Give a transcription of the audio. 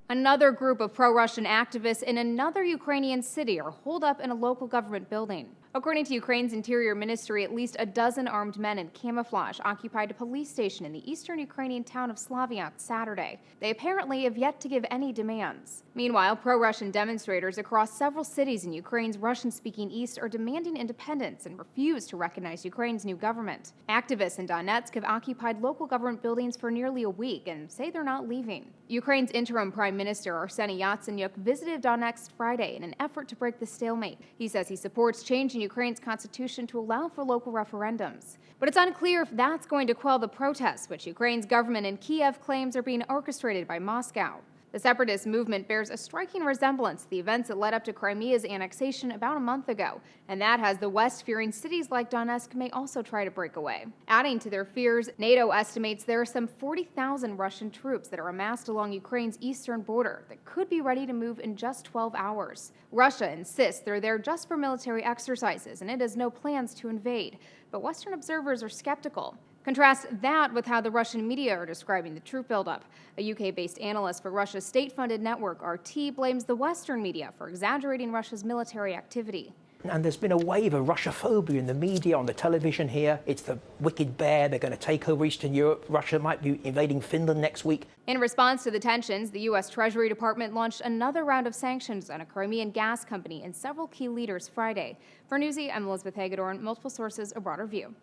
Another group of pro-Russian activists in another Ukrainian city are holed up in a local government building. According to Ukraine's Interior Ministry, at least a dozen armed men in camouflage occupied a police station in the eastern Ukrainian town of Slaviansk Saturday. They apparently have yet to give any demands. Meanwhile, pro-Russian demonstrators across several cities in Ukraine's Russian-speaking east are demanding independence and refuse to recognize Ukraine's new government. Activists in Donetsk have occupied local government buildings for nearly a week and say they're not leaving. Ukraine's interim Prime Minister Arseniy Yatsenyuk visited Donetsk Friday in an effort to break the stalemate. He says he supports changing Ukraine's constitution to allow for local referendums. But it's unclear if that's going to quell the protests, which Ukraine's government in Kyiv claims are being orchestrated by Moscow. The separatist movement bears a striking resemblance to the events that led up to Crimea's annexation about a month ago, and that has the West fearing cities like Donetsk may also try to break away. Adding to their fears, NATO estimates there are some 40,000 Russian troops that are amassed along Ukraine's eastern border that could be ready to move in just 12 hours. Russia insists they're there just for military exercises, and it has no plans to invade, but Western observers are skeptical. Contrast that with how the Russian media are describing the troop buildup. A UK-based analyst for Russia's state-funded network RT blames the Western media for exaggerating Russia's military activity. And there's been a wave of Russia-phobia in the media, on the television here. It's the wicked bear. They're going to take over Eastern Europe. Russia might be invading Finland next week. In response to the tensions, the U.S. Treasury Department launched another round of sanctions on a Crimean gas company and several key leaders Friday. For Newsy, I'm Elizabeth Hagedorn. Multiple sources, a broader view.